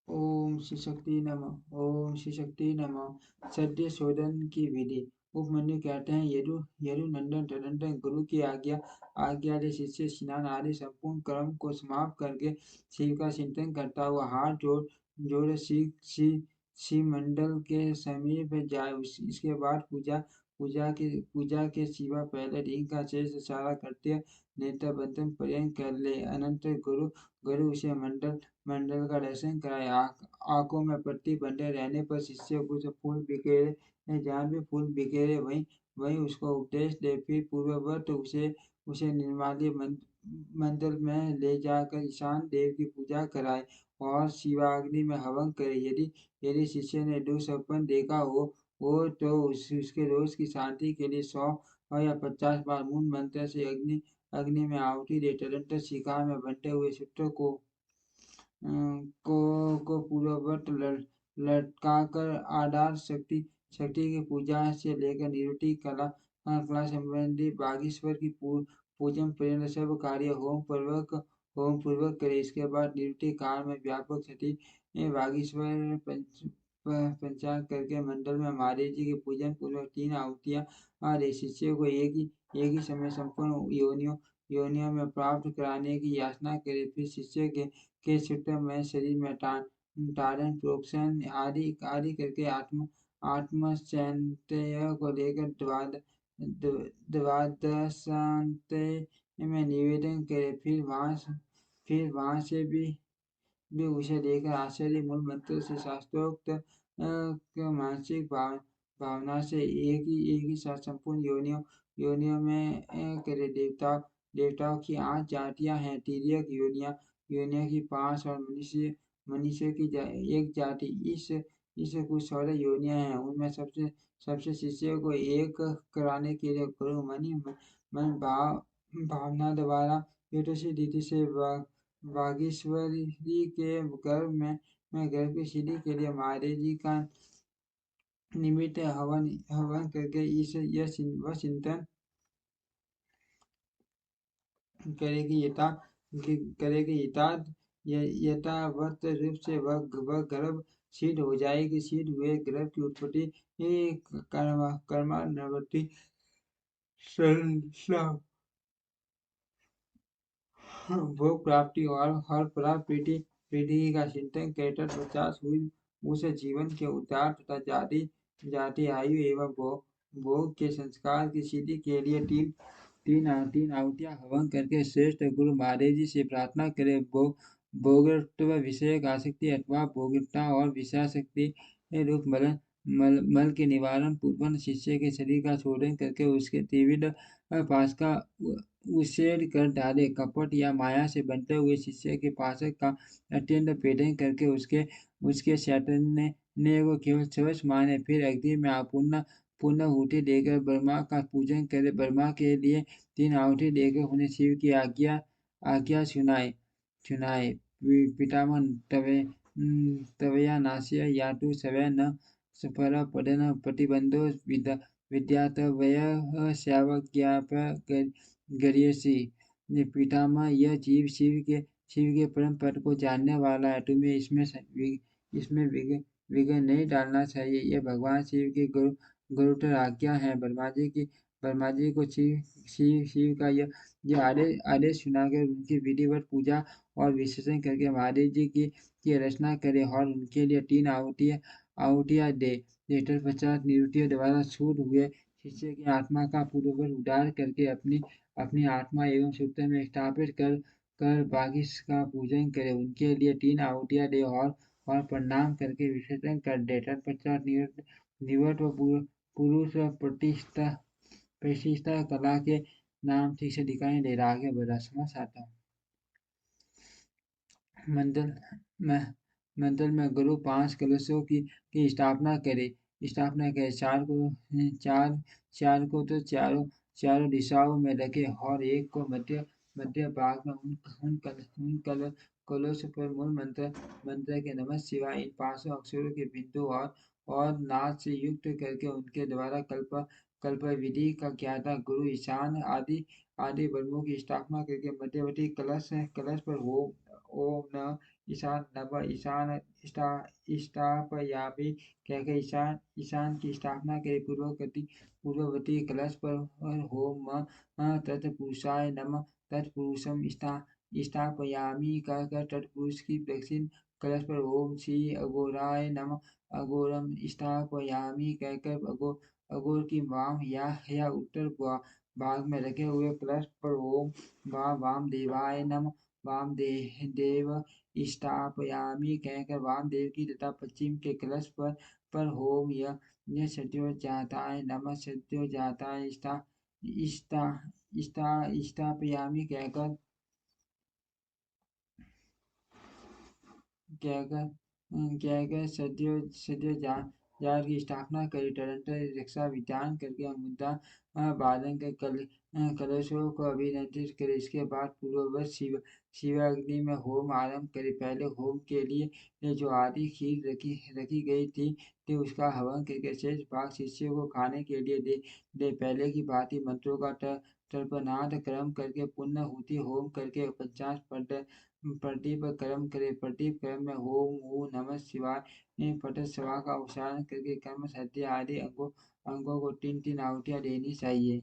ओम श्री शक्ति नमः। ओम श्री शक्ति नमः। सत्य शोधन की विधि। उपमन्यु कहते हैं, यदु यदु नंदन तदंतन गुरु की आज्ञा से शिष्य स्नान आदि संपूर्ण कर्म को समाप्त करके शिव का चिंतन करता हुआ हाथ जोड़ शिव मंडल के समीप जाए। इसके बाद पूजा के सिवा पहले दिन का शेष सारा करते नेत्र बंधन पर्यंत कर ले। अनंतर गुरु गुरु उसे मंडल का दर्शन कराए। आंखों में पट्टी बंधे रहने पर शिष्य कुछ फूल बिखेरे, जहाँ भी फूल बिखेरे वहीं वहीं उसको उपदेश दे। फिर पूर्ववत उसे निर्माल्य मंदिर में ले जाकर ईशान देव की पूजा कराए और शिवाग्नि में हवन करे। यदि यदि शिष्य ने दुःस्वप्न देखा हो तो उसके रोज की शांति के लिए 100 या 50 बार मूल मंत्र से अग्नि अग्नि में आहुति दे। तदंतर शिखा में बंटे हुए सूत्र को पूर्ववत लटकाकर आधार शक्ति शक्ति की पूजा से लेकर निवृत्ति कला संबंधी बागेश्वर की पूजन पर्यंत सब कार्य होम पूर्वक करे। इसके बाद निवृत्ति काल में व्यापक छठी बागेश्वर पंचांग करके मंडल में महादेव जी के पूजन पूर्वक 3 आहुतियां दे। शिष्य को एक ही समय संपूर्ण योनियों में प्राप्त कराने की याचना करे। फिर शिष्य के सूत्र में शरीर में ताड़न प्रोक्षण आदि करके आत्मचैतन्य को लेकर द्वादशांत्य में निवेदन करे। फिर वहां से भी उसे लेकर आचार्य मूल मंत्र से शास्त्रोक्त मानसिक भावना से एक ही साथ संपूर्ण योनियों में करे। देवताओं की 8 जातियां हैं। तिर्यक योनियों की 5 और मनुष्य की एक जाति। इस कुछ 16 योनियां हैं। उनमें सबसे शिष्य को एक कराने के लिए गुरु मन भावना द्वारा रीति से बागेश्वरी के गर्भ की सिद्धि के लिए महादेव जी का निमित्त हवन करके वह चिंतन करेगी। यथावत रूप से वह गर्भ सिद्ध हो जाएगी। सिद्ध हुए गर्भ की उत्पत्ति कर्मानुवर्ती भोग प्राप्ति और प्राप्त पीढ़ी का चिंतन करे। तत्पश्चात हुई उस जीवन के उद्धार तथा जाति आयु एवं भोग के संस्कार की सिद्धि के लिए तीन आहुतियां हवन करके श्रेष्ठ गुरु महादेव जी से प्रार्थना करे। भोगत्व विषयक आसक्ति अथवा भोगिता और विषयासक्ति रूप मल के निवारण पूर्वक शिष्य के शरीर का शोधन करके उसके त्रिविध पास का उच्छेद कर डाले। कपट या माया से बनते हुए शिष्य के पाशक का अत्यंत भेदन करके उसके चैतन्य को केवल स्वच्छ माने। फिर अग्नि में पुनः आहुति देकर ब्रह्मा का पूजन करे। ब्रह्मा के लिए 3 आहुति देकर उन्हें शिव की आज्ञा सुनाए। पितामह तवया नास्य या तो सवय न पर पदन प्रतिबंधो विद्यातवय श्यावज्ञाप गरीयसी। पितामह, यह जीव शिव के परम पद को जानने वाला है। तुम्हें इसमें विघ्न नहीं डालना चाहिए। यह भगवान शिव की गुरुतर आज्ञा है। ब्रह्मा जी को शिव का यह आदेश सुनाकर उनकी विधिवत पूजा और विसर्जन करके महादेव जी की रचना करे और उनके लिए 3 आहुतियां दे। तत्पश्चात निवृत्ति द्वारा शुद्ध हुए शिष्य की आत्मा का पूर्ववत उद्धार करके अपनी आत्मा एवं सूत्र में स्थापित कर बागिश का पूजन करे। उनके लिए 3 आहुतियां दे और प्रणाम करके विसर्जन कर दे। तत्पश्चात निवट व पुरुष प्रतिष्ठा कला के नाम ठीक से दिखाई दे रहा। आगे बढ़ा समझ आता हूँ। मंदिर में गुरु 5 कलशों की स्थापना करे। चार को तो चारों दिशाओं में रखे और एक को मध्य भाग में। उन कलश पर मूल मंत्र के नमः शिवाय इन 500 अक्षरों के बिंदु और नाद से युक्त करके उनके द्वारा कल्प विधि का ज्ञाता गुरु ईशान आदि ब्रह्मों की स्थापना करके मध्यवर्ती कलश पर ओम न ईशान नम ईशान स्थापयामि कहकर ईशान ईशान की स्थापना के पूर्ववर्ती कलश पर होम तत्पुरुषाय नमः तत्पुरुषम स्थापयामि कहकर तत्पुरुष की दक्षिण कलश पर ओम श्री अघोराय नमः अघोरम स्थापयामि कहकर अघोर की वाम या उत्तर भाग में रखे हुए कलश पर ओम वामदेवाय नमः वामदेव स्थापयामि कहकर वामदेव की तथा पश्चिम के कलश पर होम यह सद्योजाताय नमः सद्योजाताय स्था स्थापयामि कहकर कहकर कहकर सद्यो जाट की स्थापना करी टरंटर रक्षा विधान करके मुद्दा बादन के कलशों को अभिनंदित करे। इसके बाद पूर्ववत शिवाग्नि में होम आरंभ करे। पहले होम के लिए जो आदि खीर रखी गई थी उसका हवन करके शेष भाग शिष्यों को खाने के लिए दे पहले की भांति मंत्रों का तर्पणार्थ क्रम करके पुण्यहुति होम करके 50 प्रदीप कर्म करे। प्रदीप कर्म में ओम नमः शिवाय पट स्वा का उच्चारण करके कर्म सत्य आदि अंगों को 3 आहुतियां देनी चाहिए।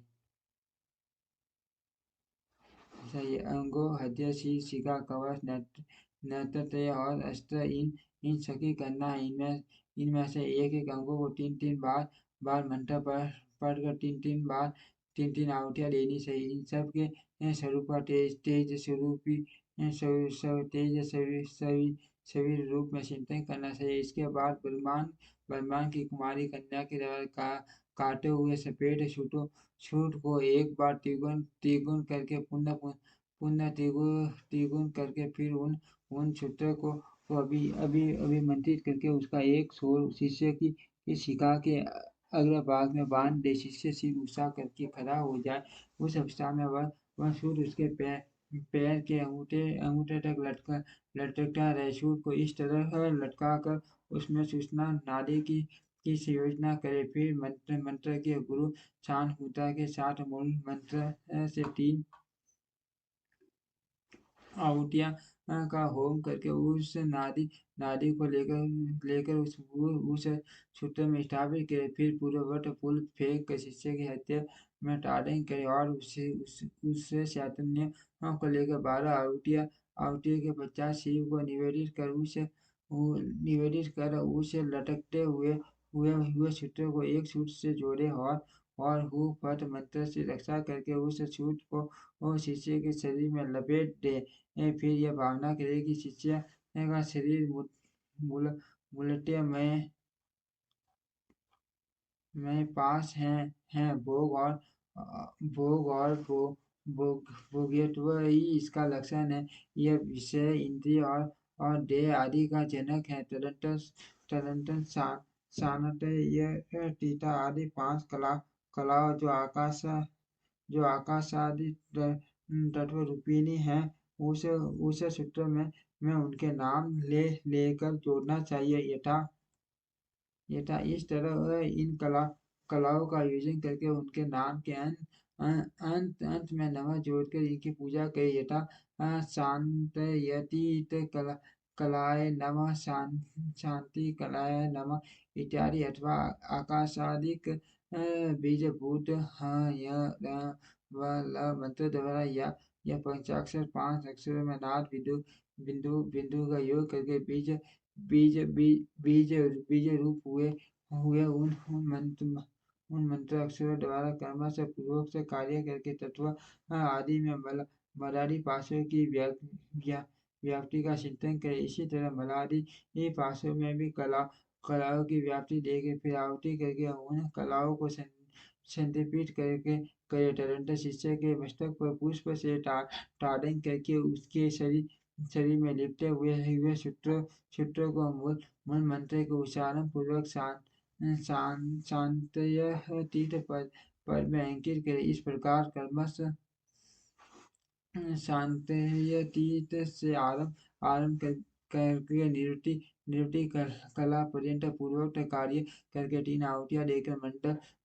अंगों हृदय शीर शिखा कवच नेत्रत्रय और अस्त्र इन सखी करना है। इनमें से एक अंगों को 3 बार मंत्र पढ़कर 3 आहुतियां देनी चाहिए। इन सब के स्वरूप का तेज स्वरूपी शरीर रूप में चिंतन करना चाहिए। इसके बाद बलवान की कुमारी कन्या के द्वारा काटे हुए सफेद छूट को एक बार त्रिगुण करके पुण्य त्रिगुण करके फिर उन छूटों को अभिमंत्रित करके उसका एक छोर शिष्य की शिखा के अग्रभाग में बांध दे। शिष्य सिर ऊंचा करके खड़ा हो जाए। उस अवस्था में वह सूर्य उसके पैर के अंगूठे तक लटकता रहे। सूर्य को इस तरह लटका कर उसमें सूचना नादी की योजना करे। फिर मंत्र के गुरु शांतमुद्रा के साथ मूल मंत्र से 3 आहुतियां का होम करके उस नादी को लेकर उस सूत्र में स्थापित करे। फिर पूर्ववत फूल फेंक कर शिष्य के हृदय में ताड़न करे और उससे चैतन्य को लेकर 12 आहुतियों के पश्चात शिव को निवेदित कर उसे लटकते हुए सूत्रों को एक सूत्र से जोड़े और हु फट मंत्र से रक्षा करके उस सूत्र को शिष्य के शरीर में लपेट दे। फिर यह भावना करे कि शिष्य का शरीर मुलट्य में पास है भोग और भोग्यत्व ही इसका लक्षण है। यह विषय इंद्रिय और देह आदि का जनक है। तदंतर शानत यह टीता आदि 5 कलाओं जो आकाश आदि तत्व रूपिणी है उस सूत्र में उनके नाम लेकर जोड़ना चाहिए। यथा इस तरह इन कलाओं का आयोजन करके उनके नाम के अंत में नमः जोड़कर इनकी पूजा करें। यथा शांतयतीत कलाय नमः शांति कलाय नमः इत्यादि। अथवा आकाशादिक बीजभूत मंत्र द्वारा या पंचाक्षर 5 अक्षरों में नाद बिंदु का योग करके बीज रूप हुए उन मंत्र अक्षरों द्वारा क्रमशः पूर्वक से कार्य करके तत्व आदि में मलादि पाशों की व्याप्ति का चिंतन करें। इसी तरह मलादि पाशों में भी कलाओं की व्याप्ति देकर फिर आहुति करके उन कलाओं को संदीपित करके करे। तदनंतर शिष्य के मस्तक पर पुष्प से ताड़न करके उसके शरीर में लिपटे हुए सूत्रों को मूल मंत्र के उच्चारण पूर्वक शांतयतीत पद में अंकित करे। इस प्रकार क्रमशः शांतयतीत से आरंभ करके निवृत्ति कला पर्यंत पूर्वक कार्य करके 3 आहुतियां देकर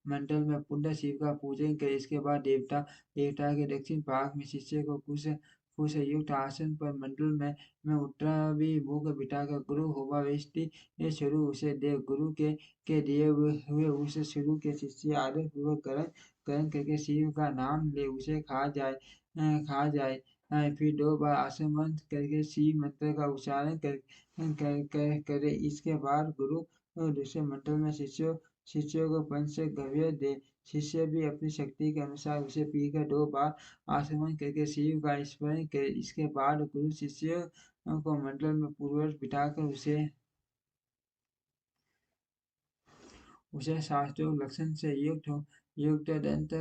मंडल में पुण्य शिव का पूजन करे। इसके बाद देवता के दक्षिण भाग में शिष्य को फूस युक्त आसन पर मंडल में उत्तराभी मुख बिठाकर गुरु होमावेष्टि ये शुरू उसे दे। गुरु के दिए हुए उस शुरू के शिष्य आदर पूर्वक ग्रहण ग्रहण करके शिव का नाम ले उसे खा जाए। फिर 2 बार आचमन करके शिव मंत्र का उच्चारण करे। इसके बाद गुरु दूसरे मंडल में शिष्यों को पंचगव्य दे। शिष्य भी अपनी शक्ति के अनुसार उसे पीकर 2 बार आचमन करके शिव का स्मरण करे। इसके बाद गुरु शिष्य को मंडल में पूर्ववत बिठाकर उसे शास्त्रोक्त लक्षण से युक्त दंत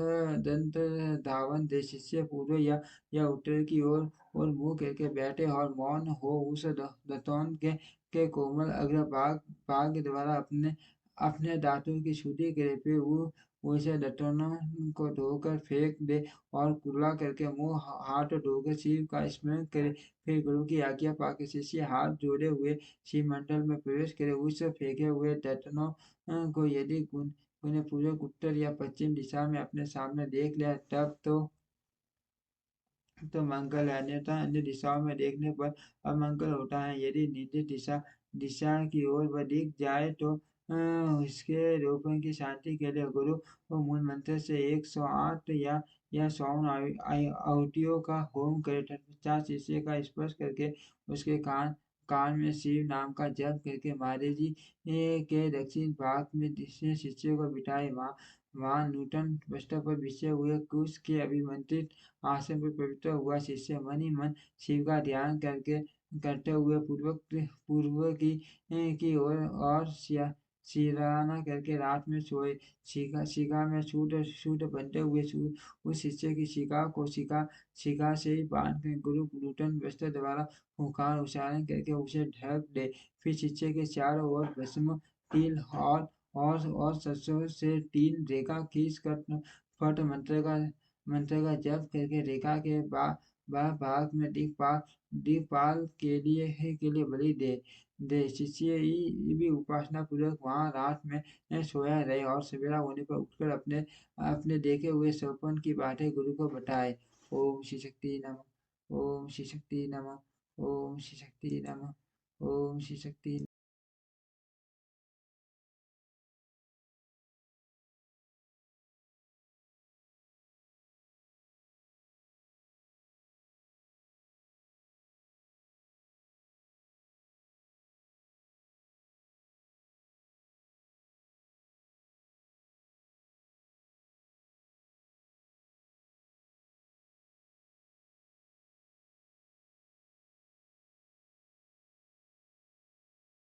धावन दे। शिष्य पूर्व या उत्तर की ओर मुंह करके बैठे और मौन हो उस दंतों के कोमल भाग द्वारा अपने अपने दांतों की शुद्धि करे। फिर वो उसे दंतों को धोकर फेंक दे और कुल्ला करके मुंह हाथ धोकर शिव का स्मरण करे। फिर गुरु की आज्ञा पाकर शिष्य हाथ जोड़े हुए शिव मंडल में प्रवेश करे। उस फेंके हुए दंतों को यदि उन्हें पूर्व उत्तर या पश्चिम दिशा में अपने सामने देख लिया तब तो मंगल है, अन्यथा अन्य दिशाओं में देखने पर अमंगल होता है। यदि निर्दिष्ट दिशा की ओर वह दिख जाए तो इसके रोपण की शांति के लिए गुरु को मूल मंत्र से 108 या 51 आहुतियों का होम करे। तत्पश्चात शिष्य का स्पर्श करके उसके कान में शिव नाम का जप करके महादेव जी के दक्षिण भाग में दूसरे शिष्य को बिठाए। वहाँ नूतन वस्त्र पर बिछे हुए कुश के अभिमंत्रित आसन पर पवित्र हुआ शिष्य मन ही मन शिव का ध्यान करते हुए पूर्व की ओर और सिराना करके रात में सोए। शिखा में सूत बंधे हुए उस शिष्य की शिखा से ही बांध कर गुरु नूतन वस्त्र द्वारा ओंकार उच्चारण करके उसे ढक दे। फिर शिष्य के चारों ओर भस्म तिल और सरसों से 3 रेखा खींच कर फट मंत्र का जप करके रेखा के भाग में दीपपाल के लिए बलि दे। शिष्य भी उपासना पूर्वक वहां रात में सोया रहे और सवेरा होने पर उठकर अपने देखे हुए स्वप्न की बातें गुरु को बताए। ओम श्री शक्ति नमः। ओम श्री शक्ति नमः। ओम श्री शक्ति नमः। ओम श्री शक्ति